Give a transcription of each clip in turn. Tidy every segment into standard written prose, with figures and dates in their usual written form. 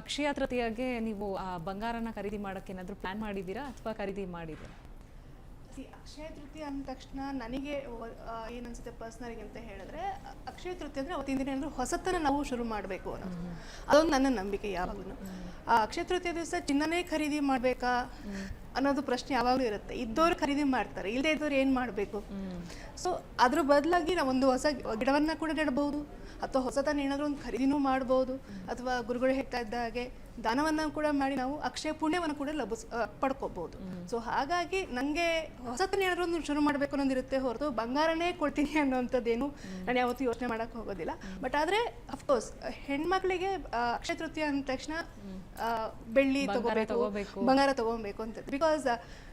ಅಕ್ಷಯ ತೃತೀಯಗೆ ನೀವು ಆ ಬಂಗಾರನ ಖರೀದಿ ಮಾಡೋಕ್ಕೆ ಏನಾದರೂ ಪ್ಲಾನ್ ಮಾಡಿದ್ದೀರಾ ಅಥವಾ ಖರೀದಿ ಮಾಡಿದ್ದೀರಾ? ಅಕ್ಷಯ ತೃತೀಯ ಅಂದ ತಕ್ಷಣ ನನಗೆ ಏನನ್ಸುತ್ತೆ ಪರ್ಸ್ನಲಿಗೆ ಅಂತ ಹೇಳಿದ್ರೆ, ಅಕ್ಷಯ ತೃತೀಯ ಅಂದರೆ ಅವತ್ತಿನ ದಿನ ಏನಾದರೂ ಹೊಸತನ ನಾವು ಶುರು ಮಾಡಬೇಕು ಅನ್ನೋದು, ಅದೊಂದು ನನ್ನ ನಂಬಿಕೆ ಯಾವಾಗಲೂ. ಆ ಅಕ್ಷಯ ತೃತೀಯ ದಿವಸ ಚಿನ್ನನೇ ಖರೀದಿ ಮಾಡಬೇಕಾ ಅನ್ನೋದು ಪ್ರಶ್ನೆ ಯಾವಾಗಲೂ ಇರುತ್ತೆ. ಇದ್ದವ್ರು ಖರೀದಿ ಮಾಡ್ತಾರೆ, ಇಲ್ಲದೇ ಇದ್ದವ್ರು ಏನು ಮಾಡಬೇಕು? ಸೊ ಅದ್ರ ಬದಲಾಗಿ ನಾವು ಒಂದು ಹೊಸ ಗಿಡವನ್ನು ಕೂಡ ನೆಡಬಹುದು, ಅಥವಾ ಹೊಸತನ ಏನಾದರೂ ಒಂದು ಖರೀದಿನೂ ಮಾಡ್ಬೋದು, ಅಥವಾ ಗುರುಗಳು ಹೇಳ್ತಾ ಇದ್ದ ಹಾಗೆ ದಾನವನ್ನು ಕೂಡ ಮಾಡಿ ನಾವು ಅಕ್ಷಯ ಪುಣ್ಯವನ್ನು ಕೂಡ ಪಡ್ಕೋಬಹುದು. ಸೊ ಹಾಗಾಗಿ ನನಗೆ ಹೊಸತನ ಏನಾದರೂ ಒಂದು ಶುರು ಮಾಡಬೇಕು ಅನ್ನೋದಿರುತ್ತೆ ಹೊರತು ಬಂಗಾರನೇ ಕೊಡ್ತೀನಿ ಅನ್ನೋಂಥದ್ದೇನು ನಾನು ಯಾವತ್ತೂ ಯೋಚನೆ ಮಾಡೋಕ್ಕೆ ಹೋಗೋದಿಲ್ಲ. ಬಟ್ ಆದರೆ ಅಫ್ಕೋರ್ಸ್ ಹೆಣ್ಮಕ್ಳಿಗೆ ಅಕ್ಷಯ ತೃತೀಯ ಅಂದ ತಕ್ಷಣ ಬೆಳ್ಳಿ ತಗೋಬೇಕು, ಬಂಗಾರ ತಗೋಬೇಕು ಅಂತ, ಬಿಕಾಸ್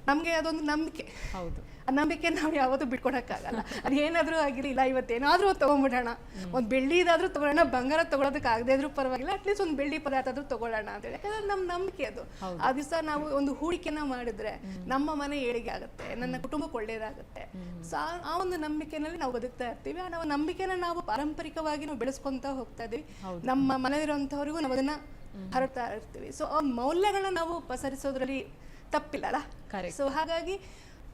ನಮಗೆ ಅದೊಂದು ನಂಬಿಕೆ. ಹೌದು, ಆ ನಂಬಿಕೆ ನಾವು ಯಾವತ್ತೂ ಬಿಟ್ಕೊಡಕ್ಕಾಗಲ್ಲ. ಅದು ಏನಾದರೂ ಆಗಿರಲಿಲ್ಲ, ಇವತ್ತೇನಾದರೂ ತೊಗೊಂಬಿಡೋಣ, ಒಂದು ಬೆಳ್ಳಿದಾದ್ರೂ ತೊಗೊಳ್ಳೋಣ, ಬಂಗಾರ ತೊಗೊಳೋದಕ್ಕೆ ಆಗದೆ ಇದ್ರೂ ಪರವಾಗಿಲ್ಲ, ಅಟ್ಲೀಸ್ಟ್ ಒಂದು ಬೆಳ್ಳಿ ಪದಾರ್ಥ ಆದರೂ ತೊಗೊಳ್ಳೋಣ ಅಂತೇಳಿ. ಯಾಕಂದ್ರೆ ನಮ್ಮ ನಂಬಿಕೆ ಅದು. ಆ ದಿವಸ ನಾವು ಒಂದು ಹೂಡಿಕೆನ ಮಾಡಿದ್ರೆ ನಮ್ಮ ಮನೆ ಏಳಿಗೆ ಆಗುತ್ತೆ, ನನ್ನ ಕುಟುಂಬಕ್ಕೆ ಒಳ್ಳೇದಾಗುತ್ತೆ. ಸೊ ಆ ಒಂದು ನಂಬಿಕೆನಲ್ಲಿ ನಾವು ಬದುಕ್ತಾ ಇರ್ತೀವಿ. ಆ ನಾವು ನಂಬಿಕೆನ ನಾವು ಪಾರಂಪರಿಕವಾಗಿ ನಾವು ಬೆಳೆಸ್ಕೊಂತ ಹೋಗ್ತಾ ಇದೀವಿ. ನಮ್ಮ ಮನೆಯಲ್ಲಿರುವಂಥವ್ರಿಗೂ ನಾವು ಅದನ್ನ ಹರಡ್ತಾ ಇರ್ತೀವಿ. ಸೊ ಆ ಮೌಲ್ಯಗಳನ್ನ ನಾವು ಪಸರಿಸೋದ್ರಲ್ಲಿ ತಪ್ಪಿಲ್ಲಲ್ಲ. ಸೊ ಹಾಗಾಗಿ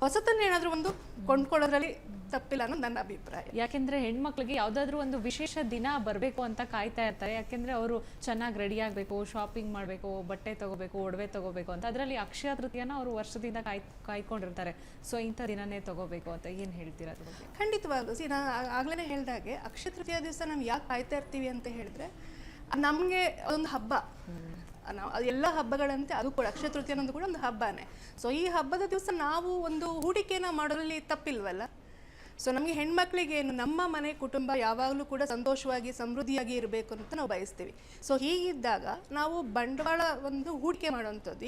ಹೊಸತನ್ನ ಏನಾದರೂ ಒಂದು ಕೊಂಡ್ಕೊಳ್ಳೋದ್ರಲ್ಲಿ ತಪ್ಪಿಲ್ಲ ಅನ್ನೋದು ನನ್ನ ಅಭಿಪ್ರಾಯ. ಯಾಕೆಂದ್ರೆ ಹೆಣ್ಮಕ್ಳಿಗೆ ಯಾವ್ದಾದ್ರು ಒಂದು ವಿಶೇಷ ದಿನ ಬರಬೇಕು ಅಂತ ಕಾಯ್ತಾ ಇರ್ತಾರೆ. ಯಾಕೆಂದ್ರೆ ಅವರು ಚೆನ್ನಾಗಿ ರೆಡಿ ಆಗಬೇಕು, ಶಾಪಿಂಗ್ ಮಾಡಬೇಕು, ಬಟ್ಟೆ ತಗೋಬೇಕು, ಒಡವೆ ತಗೋಬೇಕು ಅಂತ. ಅದರಲ್ಲಿ ಅಕ್ಷಯ ತೃತೀಯನ ಅವರು ವರ್ಷದಿಂದ ಕಾಯ್ಕೊಂಡಿರ್ತಾರೆ. ಸೊ ಇಂಥ ದಿನನೇ ತಗೋಬೇಕು ಅಂತ ಏನು ಹೇಳ್ತೀರಾ ಅದ್ರ ಬಗ್ಗೆ? ಖಂಡಿತವಾಗ್ಲೂ ನಾನು ಆಗ್ಲೇ ಹೇಳ್ದಾಗೆ ಅಕ್ಷಯ ತೃತೀಯ ದಿವಸ ನಾವು ಯಾಕೆ ಕಾಯ್ತಾ ಇರ್ತೀವಿ ಅಂತ ಹೇಳಿದ್ರೆ, ನಮಗೆ ಒಂದು ಹಬ್ಬ. ನಾವು ಎಲ್ಲ ಹಬ್ಬಗಳಂತೆ ಅದು ಕೂಡ ಅಕ್ಷಯ ತೃತೀಯ ಅನ್ನೋದು ಕೂಡ ಒಂದು ಹಬ್ಬನೇ. ಸೊ ಈ ಹಬ್ಬದ ದಿವಸ ನಾವು ಒಂದು ಹೂಡಿಕೆನ ಮಾಡೋದ್ರಲ್ಲಿ ತಪ್ಪಿಲ್ವಲ್ಲ. ಸೊ ನಮಗೆ ಹೆಣ್ಮಕ್ಳಿಗೆ ಏನು, ನಮ್ಮ ಮನೆ ಕುಟುಂಬ ಯಾವಾಗಲೂ ಕೂಡ ಸಂತೋಷವಾಗಿ ಸಮೃದ್ಧಿಯಾಗಿ ಇರಬೇಕು ಅಂತ ನಾವು ಬಯಸ್ತೀವಿ. ಸೊ ಹೀಗಿದ್ದಾಗ ನಾವು ಬಂಡವಾಳ ಒಂದು ಹೂಡಿಕೆ ಮಾಡುವಂಥದ್ದು.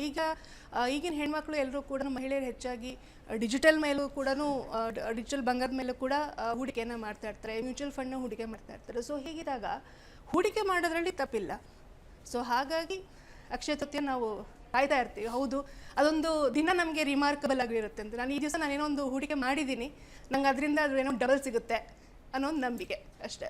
ಈಗಿನ ಹೆಣ್ಮಕ್ಳು ಎಲ್ಲರೂ ಕೂಡ, ಮಹಿಳೆಯರು ಹೆಚ್ಚಾಗಿ ಡಿಜಿಟಲ್ ಮೇಲೂ ಕೂಡ, ಡಿಜಿಟಲ್ ಬಂಗಾರದ ಮೇಲೂ ಕೂಡ ಹೂಡಿಕೆಯನ್ನು ಮಾಡ್ತಾ ಇರ್ತಾರೆ, ಮ್ಯೂಚುವಲ್ ಫಂಡ್ನ ಹೂಡಿಕೆ ಮಾಡ್ತಾ ಇರ್ತಾರೆ. ಸೊ ಹೀಗಿದ್ದಾಗ ಹೂಡಿಕೆ ಮಾಡೋದ್ರಲ್ಲಿ ತಪ್ಪಿಲ್ಲ. ಸೊ ಹಾಗಾಗಿ ಅಕ್ಷಯ ತೃತೀಯ ನಾವು ಕಾಯ್ತಾ ಇರ್ತೀವಿ. ಹೌದು, ಅದೊಂದು ದಿನ ನಮಗೆ ರಿಮಾರ್ಕಬಲ್ ಆಗಿರುತ್ತೆ ಅಂತ. ನಾನು ಈ ದಿವಸ ನಾನೇನೋ ಒಂದು ಹೂಡಿಕೆ ಮಾಡಿದ್ದೀನಿ, ನಂಗೆ ಅದರಿಂದ ಅದು ಏನೋ ಡಬಲ್ ಸಿಗುತ್ತೆ ಅನ್ನೋ ಒಂದು ನಂಬಿಕೆ ಅಷ್ಟೇ.